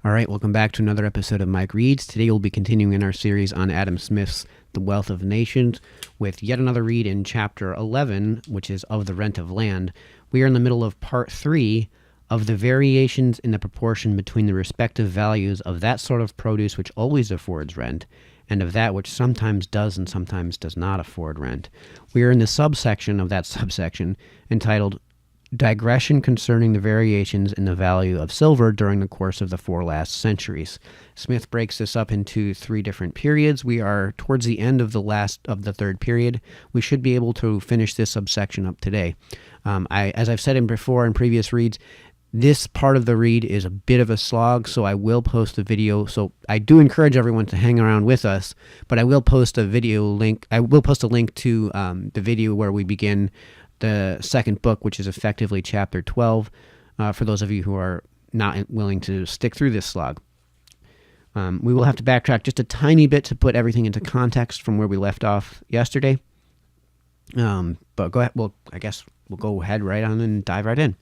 All right, welcome back to another episode of Mike Reads. Today we'll be continuing in our series on Adam Smith's The Wealth of Nations with yet another read in Chapter 11, which is Of the Rent of Land. We are in the middle of Part 3 of the variations in the proportion between the respective values of that sort of produce which always affords rent and of that which sometimes does and sometimes does not afford rent. We are in the subsection of that subsection entitled Digression concerning the variations in the value of silver during the course of the 4 last centuries. Smith breaks this up into 3 different periods. We are towards the end of the third period. We should be able to finish this subsection up today. As I've said before in previous reads, this part of the read is a bit of a slog, so I will post a video. So I do encourage everyone to hang around with us, but I will post a video link. I will post a link to the video where we begin the second book, which is effectively Chapter 12, for those of you who are not willing to stick through this slog. We will have to backtrack just a tiny bit to put everything into context from where we left off yesterday. But go ahead. Well, I guess we'll go ahead right on and dive right in.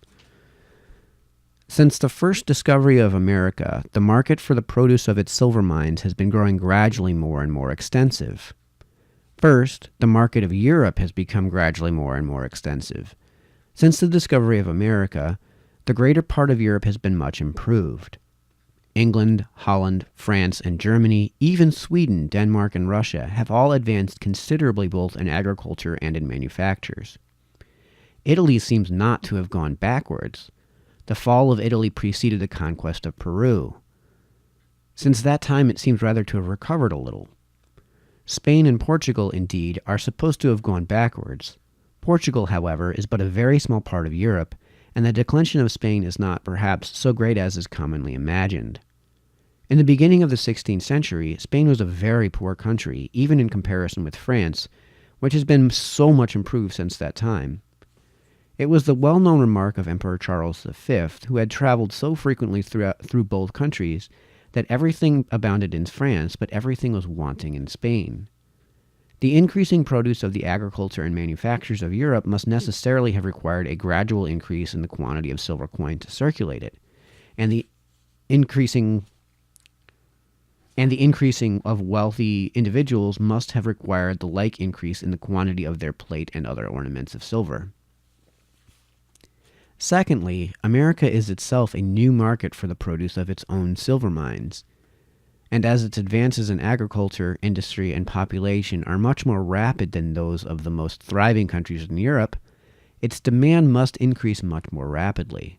Since the first discovery of America, the market for the produce of its silver mines has been growing gradually more and more extensive. First, the market of Europe has become gradually more and more extensive. Since the discovery of America, the greater part of Europe has been much improved. England, Holland, France, and Germany, even Sweden, Denmark, and Russia have all advanced considerably both in agriculture and in manufactures. Italy seems not to have gone backwards. The fall of Italy preceded the conquest of Peru. Since that time, it seems rather to have recovered a little. Spain and Portugal, indeed, are supposed to have gone backwards. Portugal, however, is but a very small part of Europe, and the declension of Spain is not, perhaps, so great as is commonly imagined. In the beginning of the 16th century, Spain was a very poor country, even in comparison with France, which has been so much improved since that time. It was the well-known remark of Emperor Charles V, who had traveled so frequently through both countries, that everything abounded in France, but everything was wanting in Spain. The increasing produce of the agriculture and manufactures of Europe must necessarily have required a gradual increase in the quantity of silver coin to circulate it, and the increasing of wealthy individuals must have required the like increase in the quantity of their plate and other ornaments of silver. Secondly, America is itself a new market for the produce of its own silver mines, and as its advances in agriculture, industry, and population are much more rapid than those of the most thriving countries in Europe, its demand must increase much more rapidly.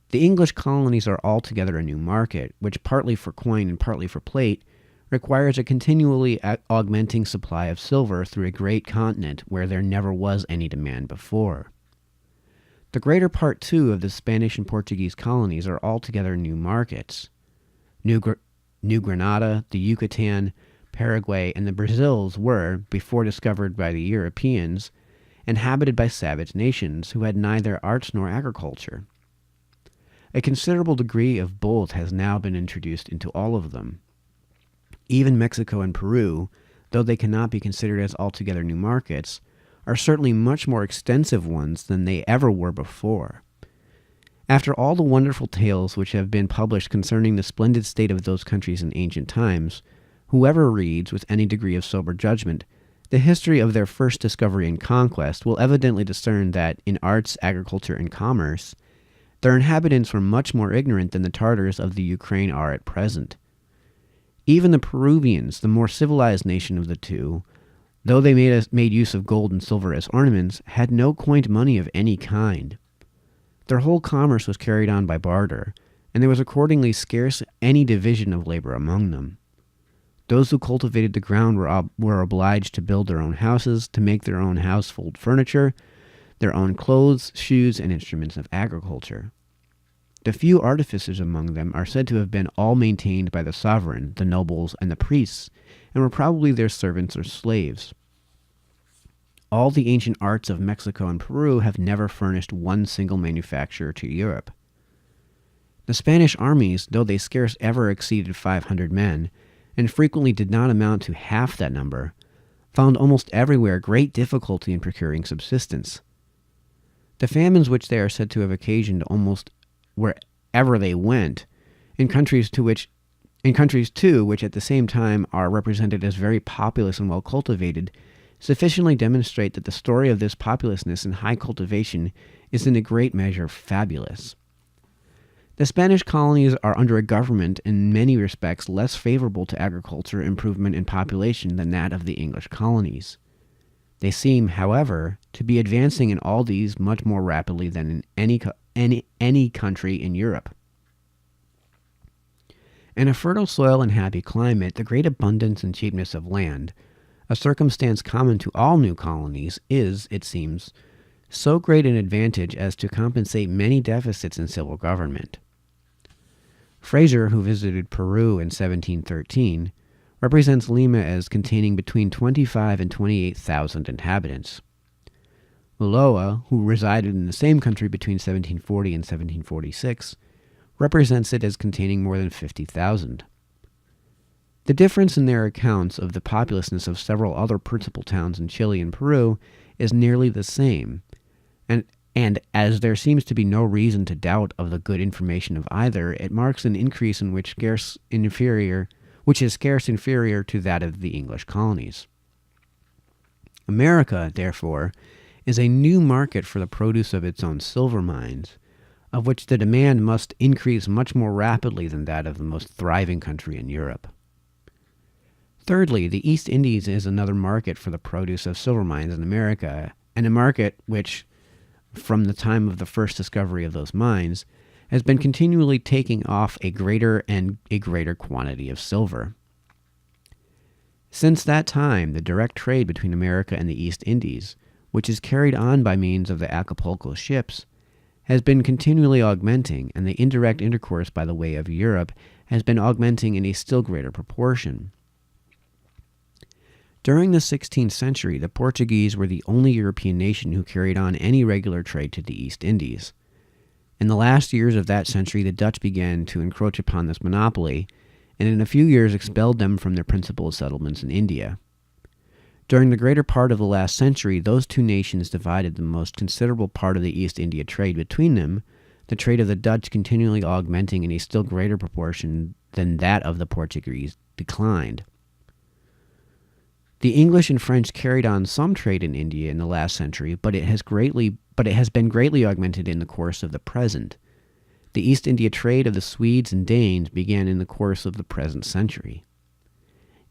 The English colonies are altogether a new market, which partly for coin and partly for plate, requires a continually augmenting supply of silver through a great continent where there never was any demand before. The greater part, too, of the Spanish and Portuguese colonies are altogether new markets. New Granada, the Yucatan, Paraguay, and the Brazils were, before discovered by the Europeans, inhabited by savage nations who had neither arts nor agriculture. A considerable degree of both has now been introduced into all of them. Even Mexico and Peru, though they cannot be considered as altogether new markets, are certainly much more extensive ones than they ever were before. After all the wonderful tales which have been published concerning the splendid state of those countries in ancient times, whoever reads, with any degree of sober judgment, the history of their first discovery and conquest will evidently discern that, in arts, agriculture, and commerce, their inhabitants were much more ignorant than the Tartars of the Ukraine are at present. Even the Peruvians, the more civilized nation of the two, though they made use of gold and silver as ornaments, had no coined money of any kind. Their whole commerce was carried on by barter, and there was accordingly scarce any division of labor among them. Those who cultivated the ground were obliged to build their own houses, to make their own household furniture, their own clothes, shoes, and instruments of agriculture. The few artificers among them are said to have been all maintained by the sovereign, the nobles, and the priests, and were probably their servants or slaves. All the ancient arts of Mexico and Peru have never furnished one single manufacturer to Europe. The Spanish armies, though they scarce ever exceeded 500 men, and frequently did not amount to half that number, found almost everywhere great difficulty in procuring subsistence. The famines which they are said to have occasioned almost wherever they went, in countries too, which at the same time are represented as very populous and well cultivated, sufficiently demonstrate that the story of this populousness and high cultivation is in a great measure fabulous. The Spanish colonies are under a government in many respects less favorable to agriculture improvement in population than that of the English colonies. They seem, however, to be advancing in all these much more rapidly than in any country in Europe. In a fertile soil and happy climate, the great abundance and cheapness of land, a circumstance common to all new colonies, is, it seems, so great an advantage as to compensate many deficits in civil government. Fraser, who visited Peru in 1713, represents Lima as containing between 25 and 28,000 inhabitants. Ulloa, who resided in the same country between 1740 and 1746, represents it as containing more than 50,000. The difference in their accounts of the populousness of several other principal towns in Chile and Peru is nearly the same, and as there seems to be no reason to doubt of the good information of either, it marks an increase in which is scarce inferior to that of the English colonies. America, therefore, is a new market for the produce of its own silver mines, of which the demand must increase much more rapidly than that of the most thriving country in Europe. Thirdly, the East Indies is another market for the produce of silver mines in America, and a market which, from the time of the first discovery of those mines, has been continually taking off a greater and a greater quantity of silver. Since that time, the direct trade between America and the East Indies, which is carried on by means of the Acapulco ships, has been continually augmenting, and the indirect intercourse by the way of Europe has been augmenting in a still greater proportion. During the 16th century, the Portuguese were the only European nation who carried on any regular trade to the East Indies. In the last years of that century, the Dutch began to encroach upon this monopoly, and in a few years expelled them from their principal settlements in India. During the greater part of the last century, those two nations divided the most considerable part of the East India trade between them, the trade of the Dutch continually augmenting in a still greater proportion than that of the Portuguese declined. The English and French carried on some trade in India in the last century, but it has been greatly augmented in the course of the present. The East India trade of the Swedes and Danes began in the course of the present century.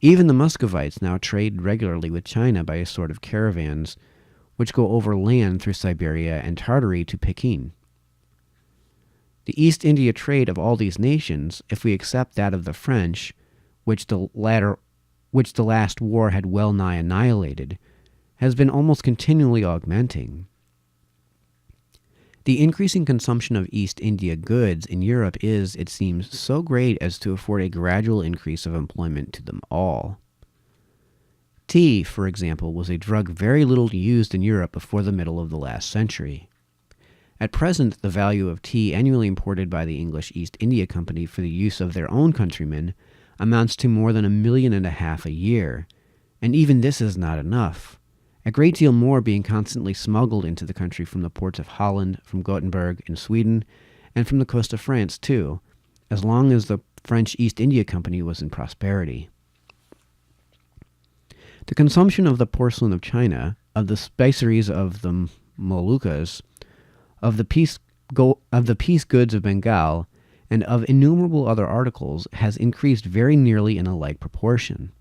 Even the Muscovites now trade regularly with China by a sort of caravans, which go over land through Siberia and Tartary to Pekin. The East India trade of all these nations, if we accept that of the French, which the last war had well nigh annihilated, has been almost continually augmenting. The increasing consumption of East India goods in Europe is, it seems, so great as to afford a gradual increase of employment to them all. Tea, for example, was a drug very little used in Europe before the middle of the last century. At present, the value of tea annually imported by the English East India Company for the use of their own countrymen amounts to more than $1.5 million a year, and even this is not enough, a great deal more being constantly smuggled into the country from the ports of Holland, from Gothenburg in Sweden, and from the coast of France too, as long as the French East India Company was in prosperity. The consumption of the porcelain of China, of the spiceries of the Moluccas, of the piece goods of Bengal, and of innumerable other articles has increased very nearly in a like proportion.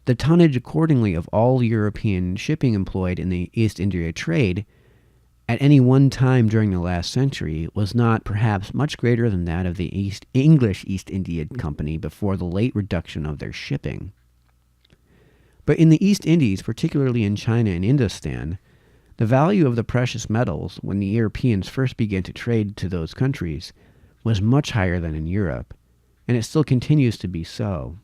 The tonnage, accordingly, of all European shipping employed in the East India trade at any one time during the last century was not, perhaps, much greater than that of the English East India Company before the late reduction of their shipping. But in the East Indies, particularly in China and Indostan, the value of the precious metals, when the Europeans first began to trade to those countries, was much higher than in Europe, and it still continues to be so.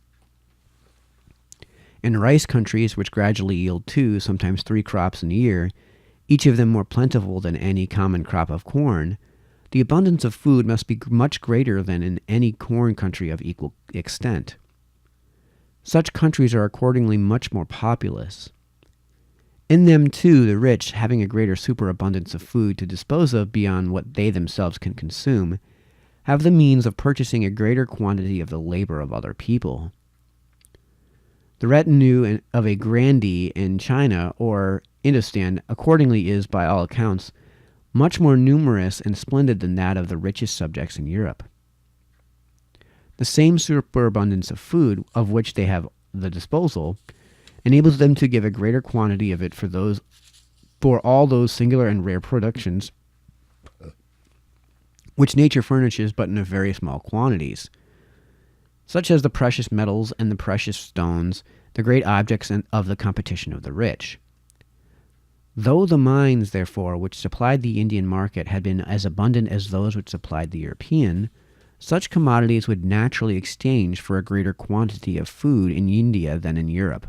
In rice countries, which gradually yield 2, sometimes 3 crops in a year, each of them more plentiful than any common crop of corn, the abundance of food must be much greater than in any corn country of equal extent. Such countries are accordingly much more populous. In them, too, the rich, having a greater superabundance of food to dispose of beyond what they themselves can consume, have the means of purchasing a greater quantity of the labor of other people. The retinue of a grandee in China or Indostan accordingly is, by all accounts, much more numerous and splendid than that of the richest subjects in Europe. The same superabundance of food of which they have the disposal enables them to give a greater quantity of it for all those singular and rare productions which nature furnishes but in very small quantities, such as the precious metals and the precious stones, the great objects of the competition of the rich. Though the mines, therefore, which supplied the Indian market had been as abundant as those which supplied the European, such commodities would naturally exchange for a greater quantity of food in India than in Europe.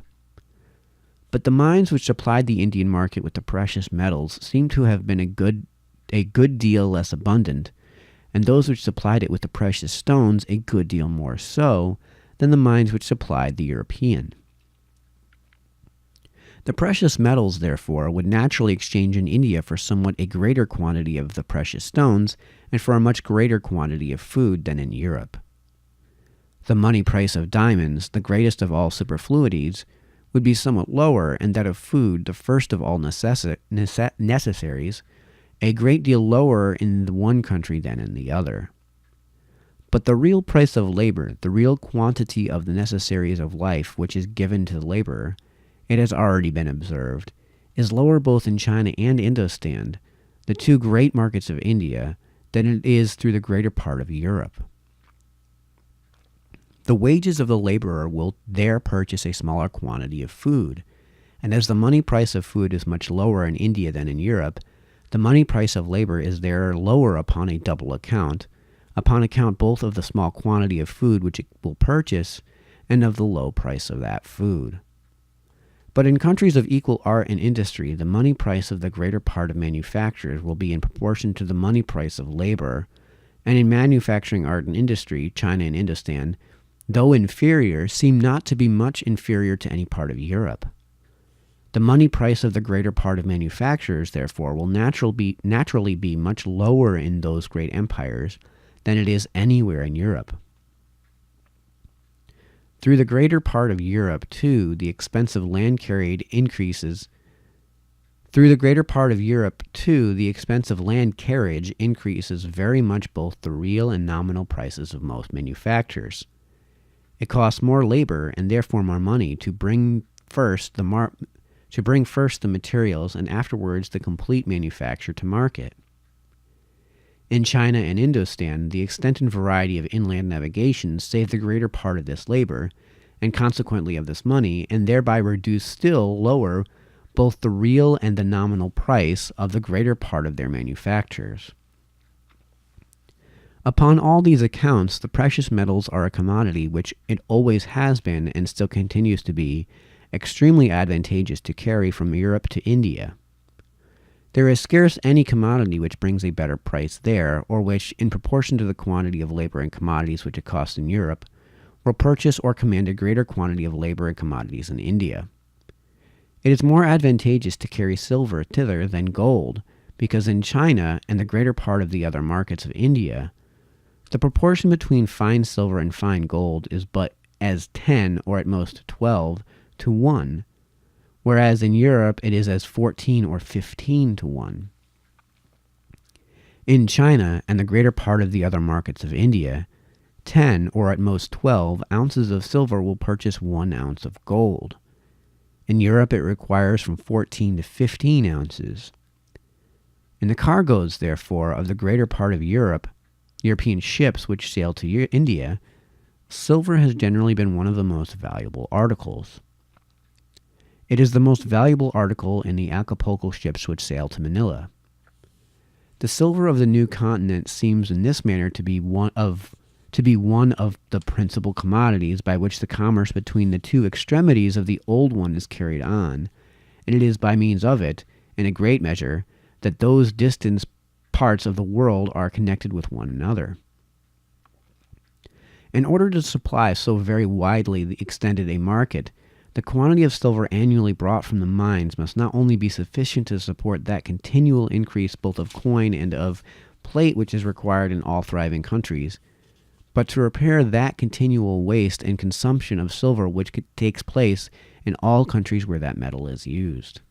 But the mines which supplied the Indian market with the precious metals seem to have been a good deal less abundant, and those which supplied it with the precious stones a good deal more so than the mines which supplied the European. The precious metals, therefore, would naturally exchange in India for somewhat a greater quantity of the precious stones and for a much greater quantity of food than in Europe. The money price of diamonds, the greatest of all superfluities, would be somewhat lower, and that of food, the first of all necessaries, a great deal lower in the one country than in the other. But the real price of labor, the real quantity of the necessaries of life which is given to the laborer, it has already been observed, is lower both in China and Indostan, the two great markets of India, than it is through the greater part of Europe. The wages of the laborer will there purchase a smaller quantity of food, and as the money price of food is much lower in India than in Europe, the money price of labor is there lower upon a double account both of the small quantity of food which it will purchase and of the low price of that food. But in countries of equal art and industry, the money price of the greater part of manufactures will be in proportion to the money price of labor, and in manufacturing art and industry, China and Indostan, though inferior, seem not to be much inferior to any part of Europe. The money price of the greater part of manufacturers, therefore, will naturally be much lower in those great empires than it is anywhere in Europe. Through the greater part of Europe, too, the expense of land carriage increases very much both the real and nominal prices of most manufactures. It costs more labor and therefore more money to bring first the materials and afterwards the complete manufacture to market. In China and Indostan, the extent and variety of inland navigation save the greater part of this labor, and consequently of this money, and thereby reduce still lower both the real and the nominal price of the greater part of their manufactures. Upon all these accounts, the precious metals are a commodity which it always has been, and still continues to be, extremely advantageous to carry from Europe to India. There is scarce any commodity which brings a better price there, or which, in proportion to the quantity of labor and commodities which it costs in Europe, will purchase or command a greater quantity of labor and commodities in India. It is more advantageous to carry silver thither than gold, because in China and the greater part of the other markets of India, the proportion between fine silver and fine gold is but as 10 or at most 12 to 1, whereas in Europe it is as 14 or 15 to 1. In China and the greater part of the other markets of India, 10 or at most 12 ounces of silver will purchase 1 ounce of gold. In Europe it requires from 14 to 15 ounces. In the cargoes, therefore, of the greater part of European ships which sail to India, silver has generally been one of the most valuable articles. It is the most valuable article in the Acapulco ships which sail to Manila. The silver of the new continent seems in this manner to be one of the principal commodities by which the commerce between the two extremities of the old one is carried on, and it is by means of it, in a great measure, that those distant parts of the world are connected with one another. In order to supply so very widely extended a market, the quantity of silver annually brought from the mines must not only be sufficient to support that continual increase both of coin and of plate which is required in all thriving countries, but to repair that continual waste and consumption of silver which takes place in all countries where that metal is used.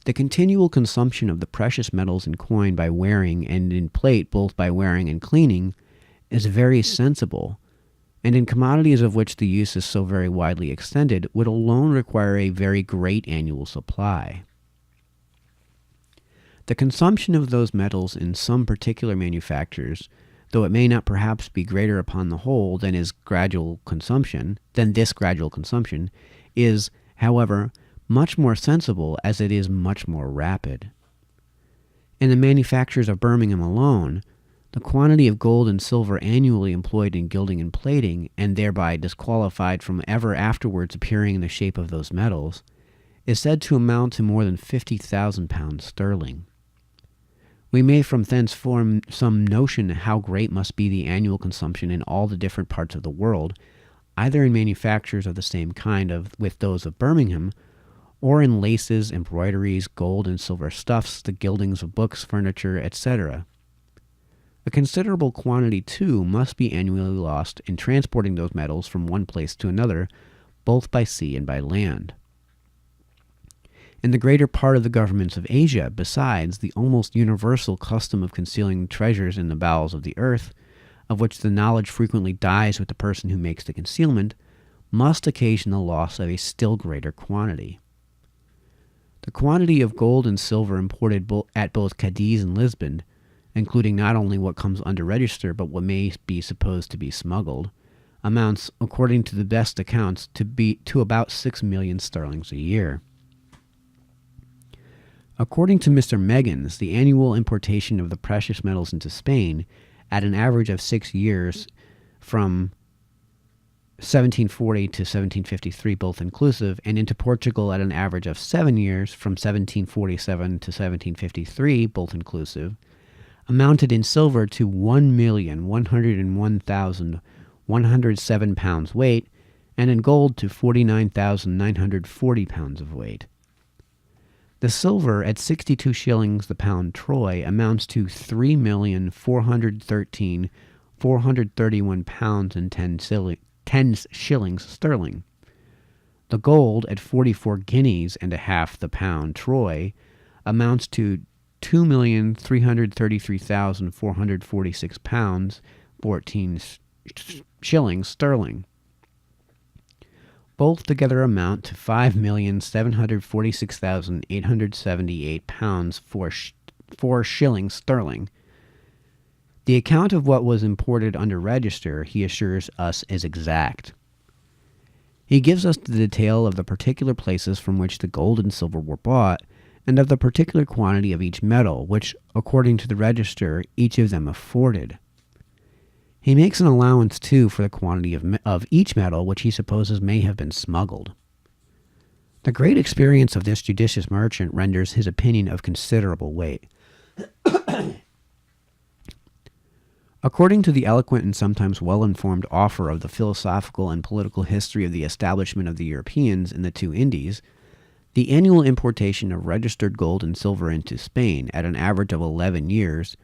The continual consumption of the precious metals in coin by wearing and in plate both by wearing and cleaning is very sensible, and in commodities of which the use is so very widely extended would alone require a very great annual supply. The consumption of those metals in some particular manufactures, though it may not perhaps be greater upon the whole than this gradual consumption, is, however, much more sensible as it is much more rapid. In the manufactures of Birmingham alone, the quantity of gold and silver annually employed in gilding and plating, and thereby disqualified from ever afterwards appearing in the shape of those metals, is said to amount to more than 50,000 pounds sterling. We may from thence form some notion how great must be the annual consumption in all the different parts of the world, either in manufactures of the same kind with those of Birmingham, or in laces, embroideries, gold and silver stuffs, the gildings of books, furniture, etc. A considerable quantity, too, must be annually lost in transporting those metals from one place to another, both by sea and by land. In the greater part of the governments of Asia, besides, the almost universal custom of concealing treasures in the bowels of the earth, of which the knowledge frequently dies with the person who makes the concealment, must occasion the loss of a still greater quantity. The quantity of gold and silver imported at both Cadiz and Lisbon, including not only what comes under register but what may be supposed to be smuggled, amounts, according to the best accounts, to about 6 million sterlings a year. According to Mr. Meggins, the annual importation of the precious metals into Spain, at an average of 6 years from 1740 to 1753 both inclusive, and into Portugal at an average of 7 years from 1747 to 1753 both inclusive, amounted in silver to 1,101,107 pounds weight, and in gold to 49,940 pounds of weight. The silver at 62 shillings the pound troy amounts to 3,413,431 pounds and 10 shillings sterling. The gold at 44 guineas and a half the pound troy amounts to 2,333,446 pounds, 14 shillings sterling. Both together amount to 5,746,878 pounds, 4 shillings sterling. The account of what was imported under register, he assures us, is exact. He gives us the detail of the particular places from which the gold and silver were bought, and of the particular quantity of each metal, which, according to the register, each of them afforded. He makes an allowance, too, for the quantity of each metal which he supposes may have been smuggled. The great experience of this judicious merchant renders his opinion of considerable weight. According to the eloquent and sometimes well-informed author of the philosophical and political history of the establishment of the Europeans in the two Indies, the annual importation of registered gold and silver into Spain at an average of 11 years,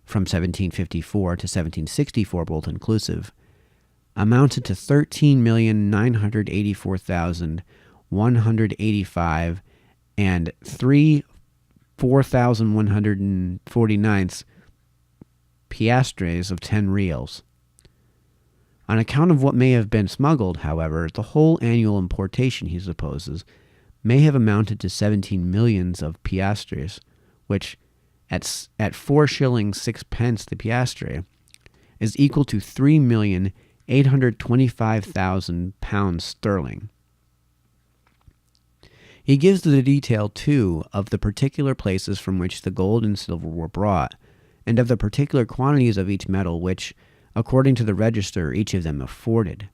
from 1754 to 1764 both inclusive, amounted to 13,984,185 and 4,149 piastres of 10 reals. On account of what may have been smuggled, however, the whole annual importation, he supposes, may have amounted to 17 millions of piastres, which, at 4 shillings 6 pence the piastre, is equal to 3,825,000 pounds sterling. He gives the detail, too, of the particular places from which the gold and silver were brought, and of the particular quantities of each metal which, according to the register, each of them afforded.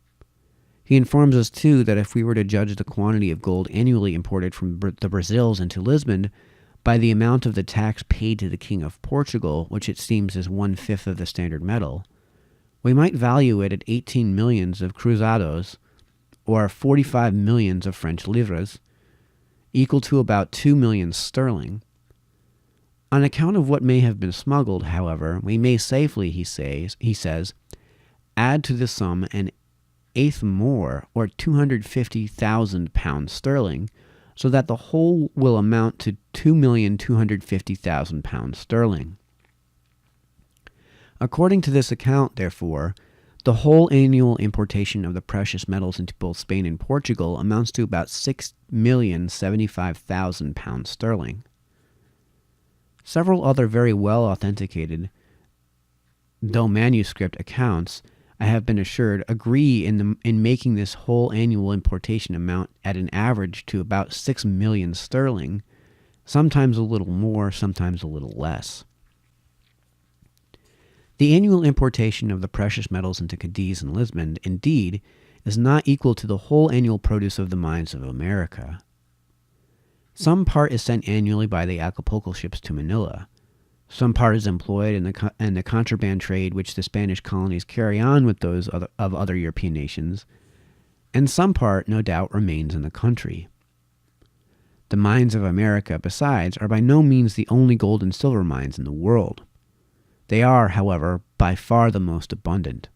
He informs us, too, that if we were to judge the quantity of gold annually imported from the Brazils into Lisbon by the amount of the tax paid to the King of Portugal, which it seems is 1/5 of the standard metal, we might value it at 18 millions of cruzados, or 45 millions of French livres, equal to about 2 millions sterling. On account of what may have been smuggled, however, we may safely, he says, add to the sum an eighth more, or 250,000 pounds sterling, so that the whole will amount to 2,250,000 pounds sterling. According to this account, therefore, the whole annual importation of the precious metals into both Spain and Portugal amounts to about 6,075,000 pounds sterling. Several other very well authenticated, though manuscript accounts, I have been assured, agree in making this whole annual importation amount at an average to about 6 million sterling, sometimes a little more, sometimes a little less. The annual importation of the precious metals into Cadiz and Lisbon, indeed, is not equal to the whole annual produce of the mines of America. Some part is sent annually by the Acapulco ships to Manila. Some part is employed in the contraband trade which the Spanish colonies carry on with those of other European nations, and some part, no doubt, remains in the country. The mines of America, besides, are by no means the only gold and silver mines in the world. They are, however, by far the most abundant.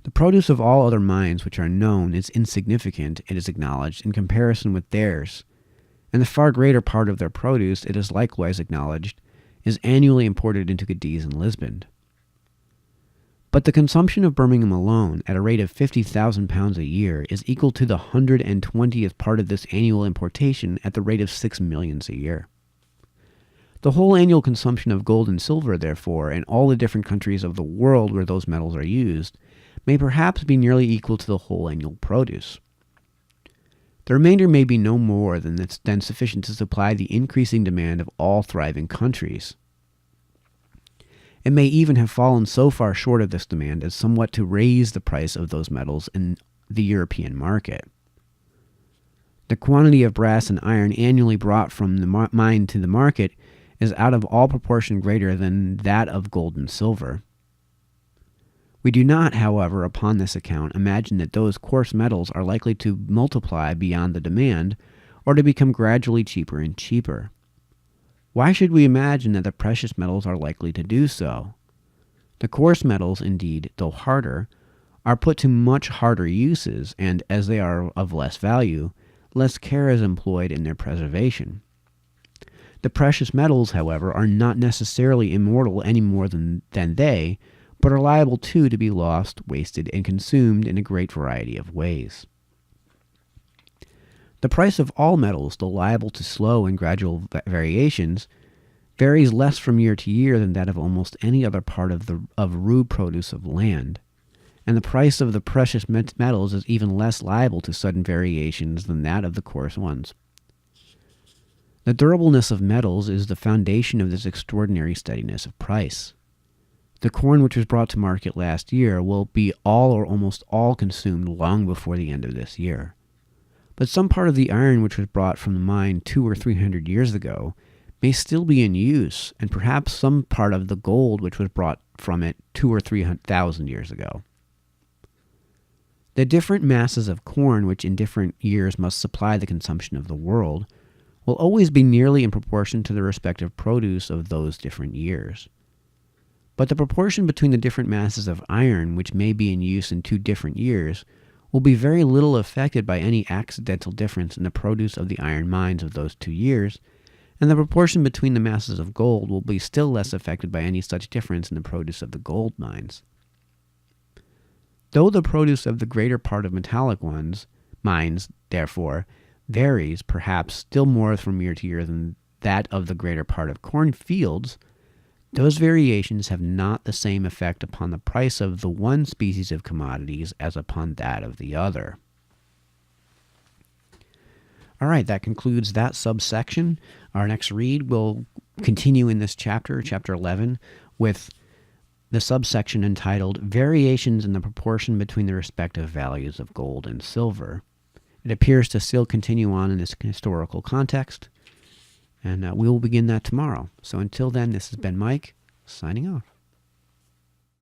The produce of all other mines which are known is insignificant, it is acknowledged, in comparison with theirs, and the far greater part of their produce, it is likewise acknowledged, is annually imported into Cadiz and Lisbon. But the consumption of Birmingham alone, at a rate of 50,000 pounds a year, is equal to the 120th part of this annual importation at the rate of 6 millions a year. The whole annual consumption of gold and silver, therefore, in all the different countries of the world where those metals are used, may perhaps be nearly equal to the whole annual produce. The remainder may be no more than sufficient to supply the increasing demand of all thriving countries. It may even have fallen so far short of this demand as somewhat to raise the price of those metals in the European market. The quantity of brass and iron annually brought from the mine to the market is out of all proportion greater than that of gold and silver. We do not, however, upon this account, imagine that those coarse metals are likely to multiply beyond the demand, or to become gradually cheaper and cheaper. Why should we imagine that the precious metals are likely to do so? The coarse metals, indeed, though harder, are put to much harder uses, and as they are of less value, less care is employed in their preservation. The precious metals, however, are not necessarily immortal any more than they, but are liable too to be lost, wasted, and consumed in a great variety of ways. The price of all metals, though liable to slow and gradual variations, varies less from year to year than that of almost any other part of rude produce of land, and the price of the precious metals is even less liable to sudden variations than that of the coarse ones. The durableness of metals is the foundation of this extraordinary steadiness of price. The corn which was brought to market last year will be all or almost all consumed long before the end of this year. But some part of the iron which was brought from the mine 200 or 300 years ago may still be in use, and perhaps some part of the gold which was brought from it 2,000 or 3,000 years ago. The different masses of corn which in different years must supply the consumption of the world will always be nearly in proportion to the respective produce of those different years. But the proportion between the different masses of iron which may be in use in 2 different years will be very little affected by any accidental difference in the produce of the iron mines of those 2 years, and the proportion between the masses of gold will be still less affected by any such difference in the produce of the gold mines. Though the produce of the greater part of metallic mines, therefore, varies, perhaps, still more from year to year than that of the greater part of cornfields, those variations have not the same effect upon the price of the one species of commodities as upon that of the other. All right, that concludes that subsection. Our next read will continue in this chapter, chapter 11, with the subsection entitled Variations in the Proportion Between the Respective Values of Gold and Silver. It appears to still continue on in this historical context, and we will begin that tomorrow. So until then, this has been Mike, signing off.